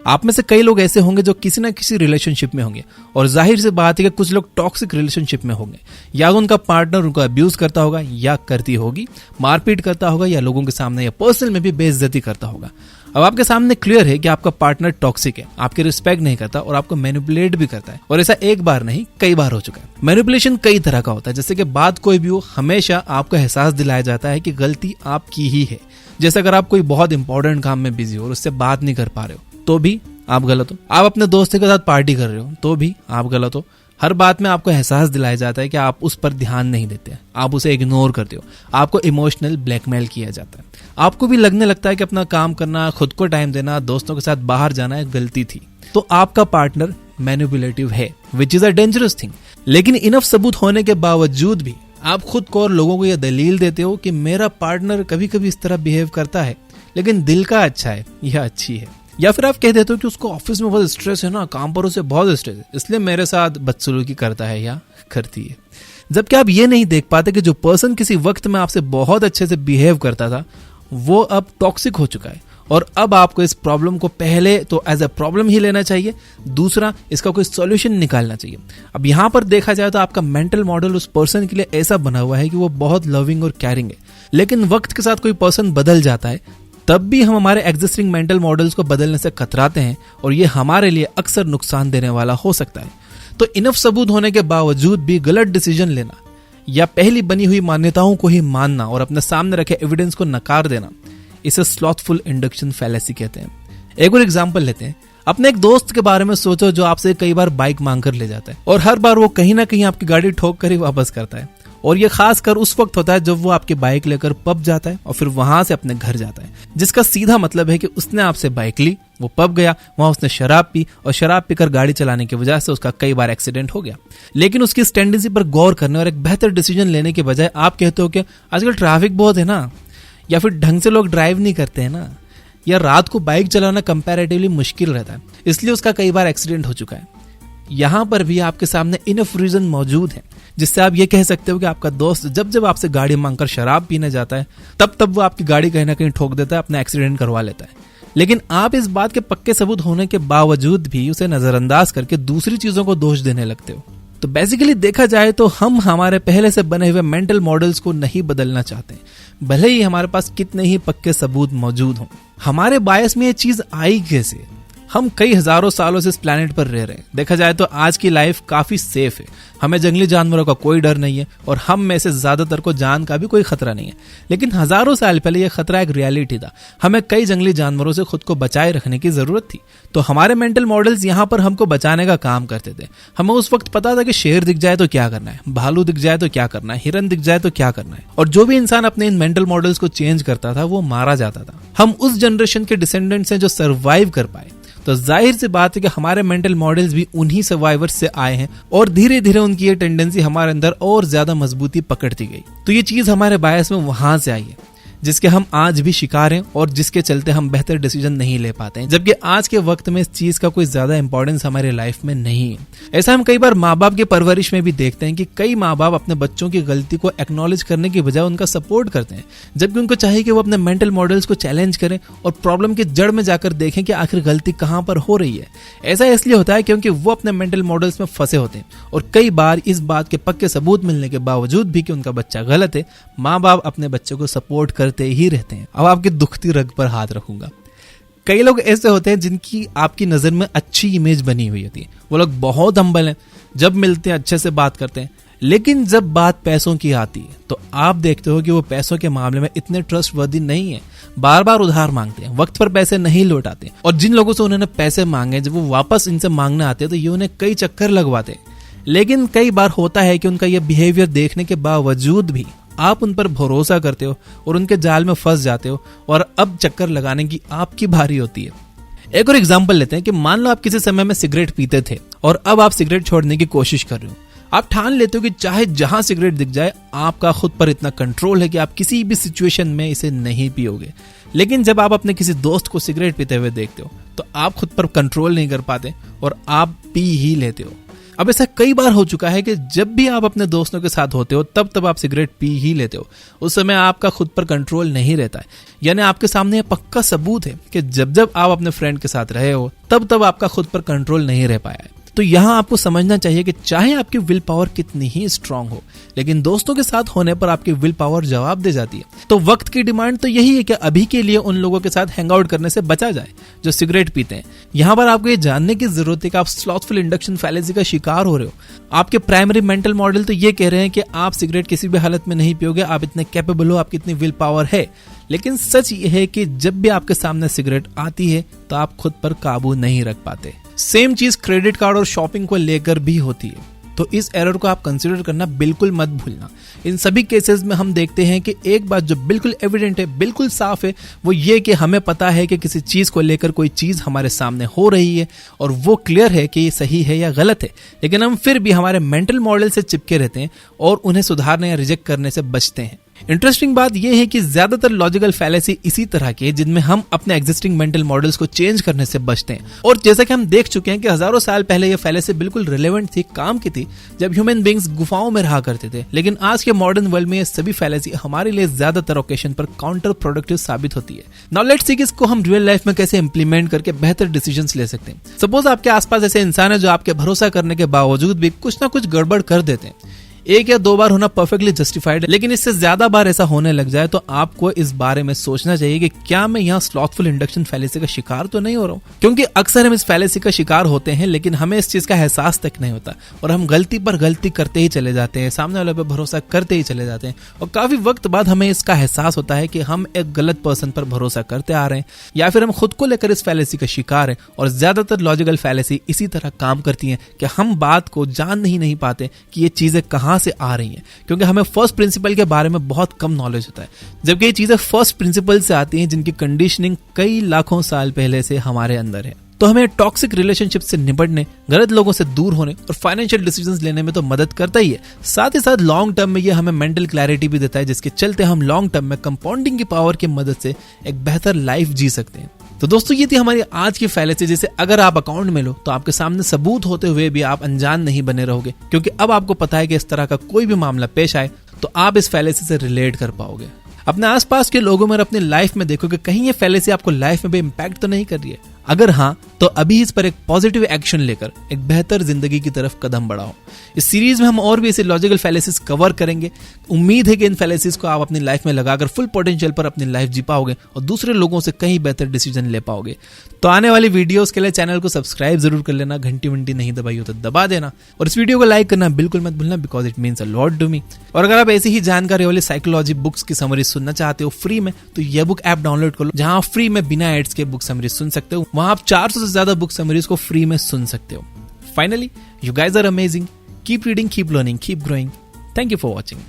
आप में से कई लोग ऐसे होंगे जो किसी ना किसी रिलेशनशिप में होंगे, और जाहिर सी बात है कि कुछ लोग टॉक्सिक रिलेशनशिप में होंगे। या उनका पार्टनर उनको अब्यूज करता होगा या करती होगी, मारपीट करता होगा या लोगों के सामने या पर्सनल में भी बेइज्जती करता होगा। अब आपके सामने क्लियर है कि आपका पार्टनर टॉक्सिक है, आपकी रिस्पेक्ट नहीं करता और आपको मैनिपुलेट भी करता है। और ऐसा एक बार नहीं, कई बार हो चुका है। मैनिपुलेशन कई तरह का होता है, जैसे कि बात कोई भी हो, हमेशा आपको एहसास दिलाया जाता है कि गलती आपकी ही है। जैसे अगर आप कोई बहुत इंपॉर्टेंट काम में बिजी हो और उससे बात नहीं कर पा रहे हो तो भी आप गलत हो। आप अपने दोस्तों के साथ पार्टी कर रहे हो तो भी आप गलत हो। हर बात में आपको एहसास दिलाया जाता है कि आप उस पर ध्यान नहीं देते, आप उसे इग्नोर करते हो, आपको इमोशनल ब्लैकमेल किया जाता है। आपको भी लगने लगता है कि अपना काम करना, खुद को टाइम देना, दोस्तों के साथ बाहर जाना एक गलती थी। तो आपका पार्टनर मैनिपुलेटिव है, which is a dangerous thing. लेकिन इनफ सबूत होने के बावजूद भी आप खुद को और लोगों को यह दलील देते हो कि मेरा पार्टनर कभी कभी इस तरह बिहेव करता है लेकिन दिल का अच्छा है या अच्छी है। या फिर आप कह देते हो कि उसको ऑफिस में बहुत स्ट्रेस है ना, काम पर उसे बहुत स्ट्रेस है, इसलिए मेरे साथ बदसलूकी करता है या करती है। जबकि आप ये नहीं देख पाते कि जो पर्सन किसी वक्त में आपसे बहुत अच्छे से बिहेव करता था वो अब टॉक्सिक हो चुका है। और अब आपको इस प्रॉब्लम को पहले तो एज ए प्रॉब्लम ही लेना चाहिए, दूसरा इसका कोई सॉल्यूशन निकालना चाहिए। अब यहां पर देखा जाए तो आपका मेंटल मॉडल उस पर्सन के लिए ऐसा बना हुआ है कि वो बहुत लविंग और केयरिंग है। लेकिन वक्त के साथ कोई पर्सन बदल जाता है तब भी हम हमारे एग्जिस्टिंग मेंटल मॉडल्स को बदलने से कतराते हैं और ये हमारे लिए अक्सर नुकसान देने वाला हो सकता है। तो इनफ सबूत होने के बावजूद भी गलत डिसीजन लेना या पहली बनी हुई मान्यताओं को ही मानना और अपने सामने रखे एविडेंस को नकार देना, इसे स्लॉथफुल इंडक्शन फैलेसी कहते हैं। एक और एग्जांपल लेते हैं। अपने एक दोस्त के बारे में सोचो जो आपसे कई बार बाइक मांग कर ले जाता है और हर बार वो कहीं ना कहीं आपकी गाड़ी ठोक कर ही वापस करता है। और ये खासकर उस वक्त होता है जब वो आपकी बाइक लेकर पब जाता है और फिर वहां से अपने घर जाता है, जिसका सीधा मतलब है कि उसने आपसे बाइक ली, वो पब गया, वहां उसने शराब पी और शराब पीकर गाड़ी चलाने की वजह से उसका कई बार एक्सीडेंट हो गया। लेकिन उसकी इस टेंडेंसी पर गौर करने और एक बेहतर डिसीजन लेने के बजाय आप कहते हो कि आजकल ट्रैफिक बहुत है ना, या फिर ढंग से लोग ड्राइव नहीं करते हैं ना, या रात को बाइक चलाना कंपैरेटिवली मुश्किल रहता है, इसलिए उसका कई बार एक्सीडेंट हो चुका है। यहां पर भी आपके सामने इनफ रीजन मौजूद है जिससे आप ये कह सकते हो कि आपका दोस्त जब जब आपसे गाड़ी मांगकर शराब पीने जाता है तब वो आपकी गाड़ी कहीं ना कहीं ठोक देता है, अपना एक्सीडेंट करवा लेता है। लेकिन आप इस बात के पक्के सबूत होने के बावजूद भी उसे नजरअंदाज करके दूसरी चीजों को दोष देने लगते हो। तो बेसिकली देखा जाए तो हम हमारे पहले से बने हुए मेंटल मॉडल्स को नहीं बदलना चाहते, भले ही हमारे पास कितने ही पक्के सबूत मौजूद हों। हमारे बायस में ये चीज आई कैसे? हम कई हजारों सालों से इस प्लेनेट पर रह रहे हैं। देखा जाए तो आज की लाइफ काफी सेफ है, हमें जंगली जानवरों का कोई डर नहीं है और हम में से ज्यादातर को जान का भी कोई खतरा नहीं है। लेकिन हजारों साल पहले यह खतरा एक रियलिटी था, हमें कई जंगली जानवरों से खुद को बचाए रखने की जरूरत थी। तो हमारे मेंटल मॉडल्स यहाँ पर हमको बचाने का काम करते थे। हमें उस वक्त पता था कि शेर दिख जाए तो क्या करना है, भालू दिख जाए तो क्या करना है, हिरन दिख जाए तो क्या करना है। और जो भी इंसान अपने इन मेंटल मॉडल्स को चेंज करता था वो मारा जाता था। हम उस जनरेशन के डिसेंडेंट्स हैं जो सर्वाइव कर पाए। तो जाहिर सी बात है कि हमारे मेंटल मॉडल्स भी उन्हीं सर्वाइवर्स से आए हैं और धीरे धीरे उनकी ये टेंडेंसी हमारे अंदर और ज्यादा मजबूती पकड़ती गई। तो ये चीज हमारे बायस में वहां से आई है जिसके हम आज भी शिकार हैं और जिसके चलते हम बेहतर डिसीजन नहीं ले पाते हैं। जबकि आज के वक्त में इस चीज का कोई ज्यादा इंपॉर्टेंस हमारे लाइफ में नहीं है। ऐसा हम कई बार माँ बाप की परवरिश में भी देखते हैं कि कई माँ बाप अपने बच्चों की गलती को एक्नॉलेज करने की बजाय उनका सपोर्ट करते हैं, जबकि उनको चाहिए कि वो अपने मेंटल मॉडल्स को चैलेंज करें और प्रॉब्लम की जड़ में जाकर देखें कि आखिर गलती कहाँ पर हो रही है। ऐसा इसलिए होता है क्योंकि वो अपने मेंटल मॉडल्स में फंसे होते हैं और कई बार इस बात के पक्के सबूत मिलने के बावजूद भी कि उनका बच्चा गलत है, माँ बाप अपने बच्चे को सपोर्ट करते ही रहते हैं। अब आपकी दुखती रग पर हाथ रखूंगा। कई लोग ऐसे होते हैं जिनकी आपकी नजर में अच्छी इमेज बनी हुई होती है, वो लोग बहुत हम्बल हैं, जब मिलते हैं अच्छे से बात करते हैं, लेकिन जब बात पैसों की आती है तो आप देखते हो कि वो पैसों के मामले में इतने ट्रस्टवर्दी नहीं है, बार बार उधार मांगते हैं, वक्त पर पैसे नहीं लौटाते और जिन लोगों से उन्होंने पैसे मांगे जब वो वापस इनसे मांगने आते हैं तो ये उन्हें कई चक्कर लगवाते हैं। लेकिन कई बार होता है कि उनका ये बिहेवियर देखने के बावजूद भी आप उन पर भरोसा करते हो और उनके जाल में फंस जाते हो और अब चक्कर लगाने की आपकी बारी होती है। एक और एग्जांपल लेते हैं कि मान लो आप किसी समय में सिगरेट पीते थे और अब आप सिगरेट छोड़ने की कोशिश कर रहे हो। आप ठान लेते हो कि चाहे जहां सिगरेट दिख जाए आपका खुद पर इतना कंट्रोल है कि आप किसी भी सिचुएशन में इसे नहीं पियोगे। लेकिन जब आप अपने किसी दोस्त को सिगरेट पीते हुए देखते हो तो आप खुद पर कंट्रोल नहीं कर पाते और आप पी ही लेते हो। अब ऐसा कई बार हो चुका है कि जब भी आप अपने दोस्तों के साथ होते हो तब आप सिगरेट पी ही लेते हो। उस समय आपका खुद पर कंट्रोल नहीं रहता है, यानी आपके सामने पक्का सबूत है कि जब आप अपने फ्रेंड के साथ रहे हो तब आपका खुद पर कंट्रोल नहीं रह पाया है। तो यहां आपको समझना चाहिए कि चाहे आपकी विल पावर कितनी ही स्ट्रांग हो, लेकिन दोस्तों के साथ होने पर आपकी विल पावर जवाब दे जाती है। तो वक्त की डिमांड तो यही है कि अभी के लिए उन लोगों के साथ हैंग आउट करने से बचा जाए जो सिगरेट पीते हैं। यहां पर आपको ये जानने की जरूरत है कि आप स्लॉथफुल इंडक्शन फैलेसी का शिकार हो रहे हो। आपके प्राइमरी मेंटल मॉडल तो ये कह रहे हैं कि आप सिगरेट किसी भी हालत में नहीं पियोगे, आप इतने कैपेबल हो, आपकी इतनी विल पावर है। लेकिन सच ये है कि जब भी आपके सामने सिगरेट आती है तो आप खुद पर काबू नहीं रख पाते। सेम चीज क्रेडिट कार्ड और शॉपिंग को लेकर भी होती है। तो इस एरर को आप कंसीडर करना बिल्कुल मत भूलना। इन सभी केसेस में हम देखते हैं कि एक बात जो बिल्कुल एविडेंट है, बिल्कुल साफ है, वो ये कि हमें पता है कि किसी चीज को लेकर कोई चीज हमारे सामने हो रही है और वो क्लियर है कि ये सही है या गलत है, लेकिन हम फिर भी हमारे मेंटल मॉडल से चिपके रहते हैं और उन्हें सुधारने या रिजेक्ट करने से बचते हैं। इंटरेस्टिंग बात यह है कि ज्यादातर लॉजिकल फैलेसी इसी तरह के जिनमें हम अपने एग्जिस्टिंग मेंटल मॉडल्स को चेंज करने से बचते हैं। और जैसा कि हम देख चुके हैं कि हजारों साल पहले यह फैलेसी बिल्कुल रिलेवेंट थी, काम की थी, जब ह्यूमन बींग्स गुफाओं में रहा करते थे। लेकिन आज के मॉडर्न वर्ल्ड में ये सभी फैलेसी हमारे लिए ज्यादातर ओकेशन पर काउंटर प्रोडक्टिव साबित होती है। नाउ लेट्स सी कि इसको हम रियल लाइफ में कैसे इंप्लीमेंट करके बेहतर डिसीजंस ले सकते हैं। सपोज आपके आसपास ऐसे इंसान है जो आपके भरोसा करने के बावजूद भी कुछ ना कुछ गड़बड़ कर देते हैं। एक या दो बार होना परफेक्टली जस्टिफाइड है, लेकिन इससे ज्यादा बार ऐसा होने लग जाए तो आपको इस बारे में सोचना चाहिए कि क्या मैं यहाँ स्लॉथफुल इंडक्शन फैलेसी का शिकार तो नहीं हो रहा हूँ। क्योंकि अक्सर हम इस फैलेसी का शिकार होते हैं लेकिन हमें इस चीज का एहसास तक नहीं होता और हम गलती पर गलती करते ही चले जाते हैं, सामने वाले पर भरोसा करते ही चले जाते हैं और काफी वक्त बाद हमें इसका एहसास होता है कि हम एक गलत पर्सन पर भरोसा करते आ रहे हैं या फिर हम खुद को लेकर इस फैलेसी का शिकार हैं। और ज्यादातर लॉजिकल फैलेसी इसी तरह काम करती हैं कि हम बात को जान ही नहीं पाते कि ये चीजें कहां से आ रही हैं, क्योंकि हमें फर्स्ट प्रिंसिपल के बारे में बहुत कम नॉलेज होता है, जबकि ये चीजें फर्स्ट प्रिंसिपल से आती हैं जिनकी कंडीशनिंग कई लाखों साल पहले से हमारे अंदर है। तो हमें टॉक्सिक रिलेशनशिप से निपटने, गलत लोगों से दूर होने और फाइनेंशियल डिसीजंस लेने में तो मदद करता ही है, साथ ही साथ लॉन्ग टर्म में ये हमें मेंटल क्लैरिटी भी देता है, जिसके चलते हम लॉन्ग टर्म में कंपाउंडिंग की पावर की मदद से एक बेहतर लाइफ जी सकते हैं। तो दोस्तों ये थी हमारी आज की फैलेसी, जिसे अगर आप अकाउंट में लो तो आपके सामने सबूत होते हुए भी आप अनजान नहीं बने रहोगे, क्योंकि अब आपको पता है कि इस तरह का कोई भी मामला पेश आए तो आप इस फैलेसी से रिलेट कर पाओगे। अपने आसपास के लोगों में और अपनी लाइफ में देखो कि कहीं ये फैलेसी आपको लाइफ में भी इम्पैक्ट तो नहीं कर रही है। अगर हाँ तो अभी इस पर एक पॉजिटिव एक्शन लेकर एक बेहतर जिंदगी की तरफ कदम बढ़ाओ। इस सीरीज में हम और भी ऐसे लॉजिकल फैलेसीज कवर करेंगे। उम्मीद है कि इन फैलेसीज को आप अपनी लाइफ में लगाकर फुल पोटेंशियल पर अपनी लाइफ जी पाओगे और दूसरे लोगों से कहीं बेहतर डिसीजन ले पाओगे। तो आने वाली वीडियोस के लिए चैनल को सब्सक्राइब जरूर कर लेना, घंटी वंटी नहीं दबाई हो तो दबा देना और इस वीडियो को लाइक करना बिल्कुल मत भूलना, because it means a lot to me. और अगर आप ऐसी ही जानकारी वाली साइकोलॉजी बुक्स की समरी सुनना चाहते हो फ्री में, तो ये बुक ऐप डाउनलोड कर लो, जहां फ्री में बिना एड्स के बुक समरी सुन सकते हो। वहां आप 400 से ज्यादा बुक समरीज को फ्री में सुन सकते हो। Finally, you guys are amazing. Keep reading, keep learning, keep growing. Thank you for watching.